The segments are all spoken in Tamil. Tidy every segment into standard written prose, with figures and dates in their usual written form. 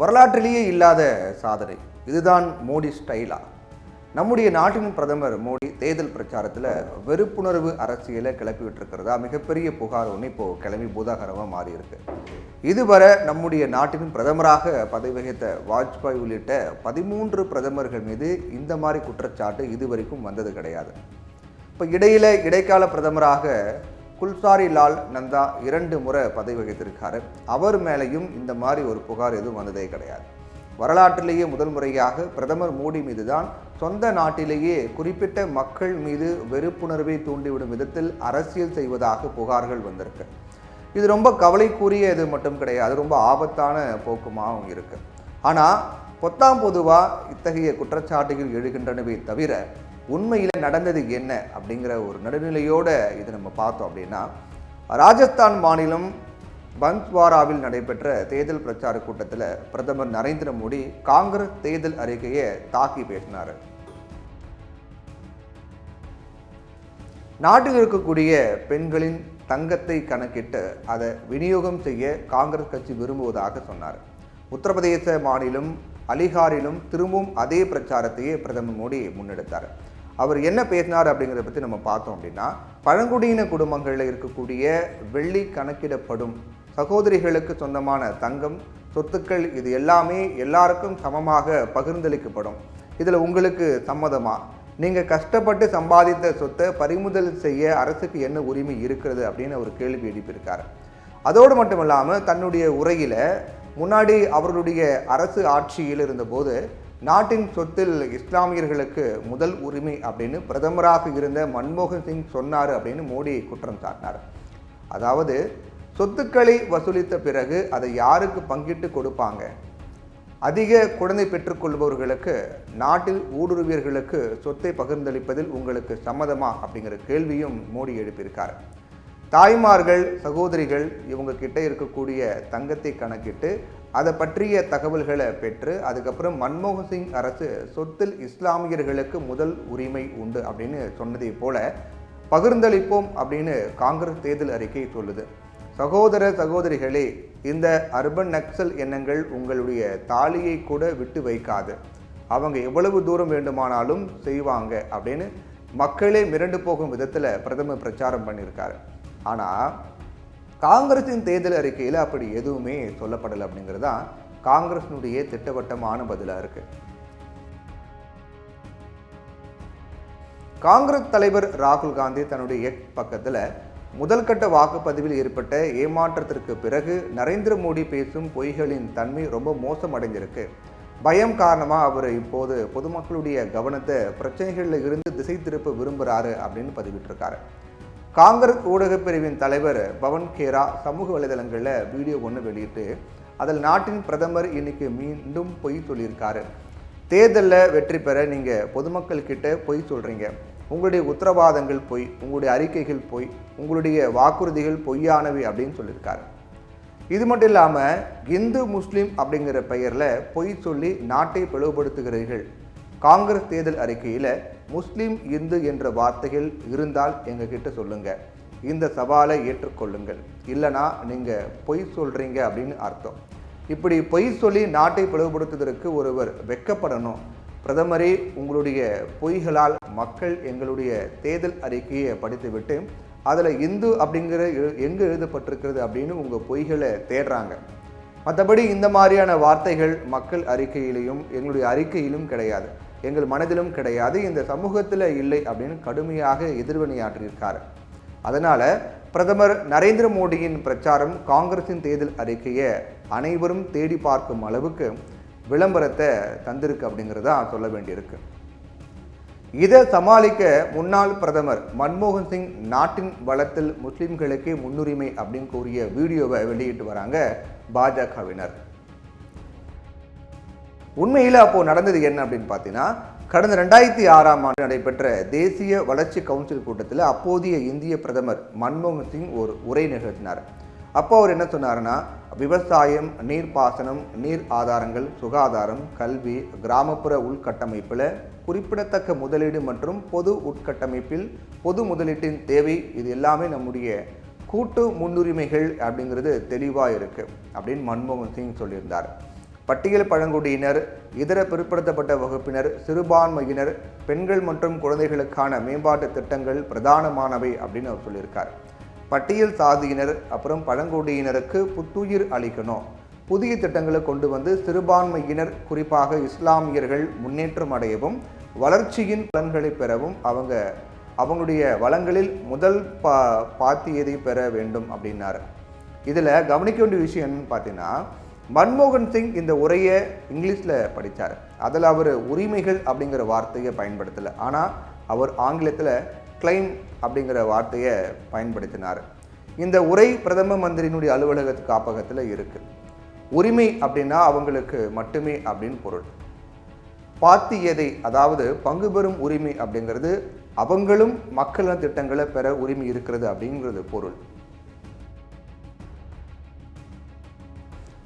வரலாற்றிலேயே இல்லாத சாதனை. இதுதான் மோடி ஸ்டைலா? நம்முடைய நாட்டின் பிரதமர் மோடி தேர்தல் பிரச்சாரத்தில் வெறுப்புணர்வு அரசியலை கிளப்பி விட்டுருக்கிறதா மிகப்பெரிய புகார் ஒன்று இப்போது கிளம்பி பூதாகரமாக மாறி இருக்கு. இதுவரை நம்முடைய நாட்டின் பிரதமராக பதவி வகித்த வாஜ்பாய் உள்ளிட்ட 13 பிரதமர்கள் மீது இந்த மாதிரி குற்றச்சாட்டு இதுவரைக்கும் வந்தது கிடையாது. இப்போ இடைக்கால பிரதமராக குல்சாரி லால் நந்தா 2 முறை பதவி வகித்திருக்காரு. அவர் மேலேயும் இந்த மாதிரி ஒரு புகார் எதுவும் வந்ததே கிடையாது. வரலாற்றிலேயே முதல் முறையாக பிரதமர் மோடி மீது தான் சொந்த நாட்டிலேயே குறிப்பிட்ட மக்கள் மீது வெறுப்புணர்வை தூண்டிவிடும் விதத்தில் அரசியல் செய்வதாக புகார்கள் வந்திருக்கு. இது ரொம்ப கவலைக்குரிய இது மட்டும் கிடையாது, ரொம்ப ஆபத்தான போக்குமாகவும் இருக்கு. ஆனால் பொதுவாக இத்தகைய குற்றச்சாட்டுகள் எழுகின்றனவே தவிர உண்மையில் நடந்தது என்ன அப்படிங்கிற ஒரு நடுநிலையோடு இது நம்ம பார்த்தோம் அப்படின்னா, ராஜஸ்தான் மாநிலம் பன்ஸ்வாராவில் நடைபெற்ற தேர்தல் பிரச்சார கூட்டத்தில் பிரதமர் நரேந்திர மோடி காங்கிரஸ் தேர்தல் அறிக்கையை தாக்கி பேசினார். நாட்டில் இருக்கக்கூடிய பெண்களின் தங்கத்தை கணக்கிட்டு அதை விநியோகம் செய்ய காங்கிரஸ் கட்சி விரும்புவதாக சொன்னார். உத்தரப்பிரதேச மாநிலம் அலிகாரிலும் திரும்பவும் அதே பிரச்சாரத்தையே பிரதமர் மோடி முன்னெடுத்தார். அவர் என்ன பேசினார் அப்படிங்கிறத பற்றி நம்ம பார்த்தோம் அப்படின்னா, பழங்குடியின குடும்பங்களில் இருக்கக்கூடிய வெள்ளி கணக்கிடப்படும் சகோதரிகளுக்கு சொந்தமான தங்கம், சொத்துக்கள் இது எல்லாமே எல்லாருக்கும் சமமாக பகிர்ந்தளிக்கப்படும். இதில் உங்களுக்கு சம்மதமா? நீங்கள் கஷ்டப்பட்டு சம்பாதித்த சொத்தை பறிமுதல் செய்ய அரசுக்கு என்ன உரிமை இருக்கிறது அப்படின்னு அவர் கேள்வி எழுப்பியிருக்கார். அதோடு மட்டும் இல்லாமல் தன்னுடைய உரையில் முன்னாடி அவர்களுடைய அரசு ஆட்சியில் இருந்தபோது நாட்டின் சொத்தில் இஸ்லாமியர்களுக்கு முதல் உரிமை அப்படின்னு பிரதமராக இருந்த மன்மோகன் சிங் சொன்னார் அப்படின்னு மோடி குற்றம் சாட்டினார். அதாவது சொத்துக்களை வசூலித்த பிறகு அதை யாருக்கு பங்கிட்டு கொடுப்பாங்க? அதிக குழந்தை பெற்றுக்கொள்பவர்களுக்கு, நாட்டில் ஊடுருவியர்களுக்கு சொத்தை பகிர்ந்தளிப்பதில் உங்களுக்கு சம்மதமா அப்படிங்கிற கேள்வியும் மோடி எழுப்பியிருக்கார். தாய்மார்கள், சகோதரிகள் இவங்க கிட்ட இருக்கக்கூடிய தங்கத்தை கணக்கிட்டு அதை பற்றிய தகவல்களை பெற்று அதுக்கப்புறம் மன்மோகன் சிங் அரசு சொத்தில் இஸ்லாமியர்களுக்கு முதல் உரிமை உண்டு அப்படின்னு சொன்னதை போல பகிர்ந்தளிப்போம் அப்படின்னு காங்கிரஸ் தேர்தல் அறிக்கை சொல்லுது. சகோதர சகோதரிகளே, இந்த அர்பன் நக்சல் எண்ணங்கள் உங்களுடைய தாலியை கூட விட்டு வைக்காது, அவங்க எவ்வளவு தூரம் வேண்டுமானாலும் செய்வாங்க அப்படின்னு மக்களே மிரண்டு போகும் விதத்தில் பிரதமர் பிரச்சாரம் பண்ணியிருக்காரு. ஆனால் காங்கிரஸின் தேர்தல் அறிக்கையில் அப்படி எதுவுமே சொல்லப்படலை அப்படிங்கிறது தான் காங்கிரஸினுடைய திட்டவட்டமான பதிலாக இருக்கு. காங்கிரஸ் தலைவர் ராகுல் காந்தி தன்னுடைய எக்ஸ் பக்கத்தில் முதல் கட்ட வாக்குப்பதிவில் ஏற்பட்ட ஏமாற்றத்திற்கு பிறகு நரேந்திர மோடி பேசும் பொய்களின் தன்மை ரொம்ப மோசமடைஞ்சிருக்கு, பயம் காரணமாக அவர் இப்போது பொதுமக்களுடைய கவனத்தை பிரச்சனைகளில் இருந்து திசை திருப்ப விரும்புகிறாரு அப்படின்னு பதிவிட்டிருக்காரு. காங்கிரஸ் ஊடகப் பிரிவின் தலைவர் பவன் கேரா சமூக வலைதளங்களில் வீடியோ ஒன்று வெளியிட்டு அதில் நாட்டின் பிரதமர் இன்னைக்கு மீண்டும் பொய் சொல்லியிருக்காரு. தேர்தலில் வெற்றி பெற நீங்கள் பொதுமக்கள் கிட்ட பொய் சொல்கிறீங்க, உங்களுடைய உத்தரவாதங்கள் பொய், உங்களுடைய அறிக்கைகள் பொய், உங்களுடைய வாக்குறுதிகள் பொய்யானவை அப்படின்னு சொல்லியிருக்காரு. இது மட்டும் இல்லாமல் இந்து முஸ்லீம் அப்படிங்கிற பெயரில் பொய் சொல்லி நாட்டை பிளவுபடுத்துகிறீர்கள். காங்கிரஸ் தேர்தல் அறிக்கையில் முஸ்லீம் இந்து என்ற வார்த்தைகள் இருந்தால் எங்ககிட்ட சொல்லுங்கள், இந்த சவாலை ஏற்றுக்கொள்ளுங்கள், இல்லைனா நீங்கள் பொய் சொல்கிறீங்க அப்படின்னு அர்த்தம். இப்படி பொய் சொல்லி நாட்டை பிளவுபடுத்துவதற்கு ஒருவர் வெட்கப்படணும். பிரதமரே, உங்களுடைய பொய்களால் மக்கள் எங்களுடைய தேர்தல் அறிக்கையை படித்துவிட்டு அதில் இந்து அப்படிங்கிற எங்கே எழுதப்பட்டிருக்கிறது அப்படின்னு உங்கள் பொய்களை தேடுறாங்க. மற்றபடி இந்த மாதிரியான வார்த்தைகள் மக்கள் அறிக்கையிலையும் எங்களுடைய அறிக்கையிலும் கிடையாது, எங்கள் மனதிலும் கிடையாது, இந்த சமூகத்தில் இல்லை அப்படின்னு கடுமையாக எதிர்வினையாற்றியிருக்காரு. அதனால் பிரதமர் நரேந்திர மோடியின் பிரச்சாரம் காங்கிரஸின் தேர்தல் அறிக்கையை அனைவரும் தேடி பார்க்கும் அளவுக்கு விளம்பரத்தை தந்திருக்கு அப்படிங்கிறதா சொல்ல வேண்டியிருக்கு. இதை சமாளிக்க முன்னாள் பிரதமர் மன்மோகன் சிங் நாட்டின் வளத்தில் முஸ்லிம்களுக்கே முன்னுரிமை அப்படின்னு கூறிய வீடியோவை வெளியிட்டு வராங்க பாஜகவினர். உண்மையில் அப்போ நடந்தது என்ன அப்படின்னு பார்த்தீங்கன்னா, கடந்த 2006ஆம் ஆண்டு நடைபெற்ற தேசிய வளர்ச்சி கவுன்சில் கூட்டத்தில் அப்போதைய இந்திய பிரதமர் மன்மோகன் சிங் ஒரு உரை நிகழ்த்தினார். அப்போ அவர் என்ன சொன்னார்னா, விவசாயம், நீர்ப்பாசனம், நீர் ஆதாரங்கள், சுகாதாரம், கல்வி, கிராமப்புற உள்கட்டமைப்பில் குறிப்பிடத்தக்க முதலீடு மற்றும் பொது உட்கட்டமைப்பில் பொது முதலீட்டின் தேவை, இது எல்லாமே நம்முடைய கூட்டு முன்னுரிமைகள் அப்படிங்கிறது தெளிவாக இருக்குது அப்படின்னு மன்மோகன் சிங் சொல்லியிருந்தார். பட்டியல் பழங்குடியினர், இதர பிற்படுத்தப்பட்ட வகுப்பினர், சிறுபான்மையினர், பெண்கள் மற்றும் குழந்தைகளுக்கான மேம்பாட்டு திட்டங்கள் பிரதானமானவை அப்படின்னு அவர் சொல்லியிருக்கார். பட்டியல் சாதியினர் அப்புறம் பழங்குடியினருக்கு புத்துயிர் அளிக்கணும், புதிய திட்டங்களை கொண்டு வந்து சிறுபான்மையினர் குறிப்பாக இஸ்லாமியர்கள் முன்னேற்றம் அடையவும் வளர்ச்சியின் பலன்களை பெறவும் அவங்களுடைய வளங்களில் முதல் பாத்தியதை பெற வேண்டும் அப்படின்னாரு. இதில் கவனிக்க வேண்டிய விஷயம் என்னன்னு பார்த்தீங்கன்னா, மன்மோகன் சிங் இந்த உரையை இங்கிலீஷில் படித்தார். அதில் அவர் உரிமைகள் அப்படிங்கிற வார்த்தையை பயன்படுத்தலை. ஆனால் அவர் ஆங்கிலத்தில் கிளைம் அப்படிங்கிற வார்த்தையை பயன்படுத்தினார். இந்த உரை பிரதம மந்திரியினுடைய அலுவலக காப்பகத்தில் இருக்குது. உரிமை அப்படின்னா அவங்களுக்கு மட்டுமே அப்படின்னு பொருள். பாத்தியதை அதாவது பங்கு பெறும் உரிமை அப்படிங்கிறது அவங்களும் மக்கள் திட்டங்களை பெற உரிமை இருக்கிறது அப்படிங்கிறது பொருள்.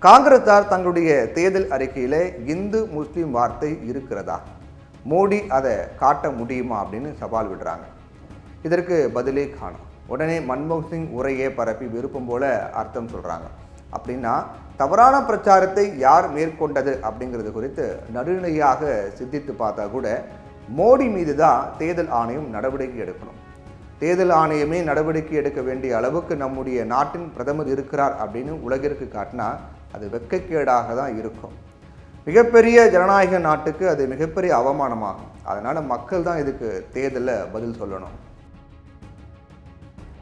காங்கிரஸார் தங்களுடைய தேர்தல் அறிக்கையில் இந்து முஸ்லீம் வார்த்தை இருக்கிறதா, மோடி அதை காட்ட முடியுமா அப்படின்னு சவால் விடுறாங்க. இதற்கு பதிலே காணும். உடனே மன்மோகன் சிங் உரையை பரப்பி விருப்பம் போல அர்த்தம் சொல்கிறாங்க. அப்படின்னா தவறான பிரச்சாரத்தை யார் மேற்கொண்டது அப்படிங்கிறது குறித்து நடுநிலையாக சிந்தித்து பார்த்தா கூட மோடி மீது தான் தேர்தல் ஆணையம் நடவடிக்கை எடுக்கணும். தேர்தல் ஆணையமே நடவடிக்கை எடுக்க வேண்டிய அளவுக்கு நம்முடைய நாட்டின் பிரதமர் இருக்கிறார் அப்படின்னு உலகிற்கு காட்டினா அது வெட்கக்கேடாக தான் இருக்கும். மிகப்பெரிய ஜனநாயக நாட்டுக்கு அது மிகப்பெரிய அவமானமாகும். அதனால் மக்கள் தான் இதுக்கு தேர்தலில் பதில் சொல்லணும்.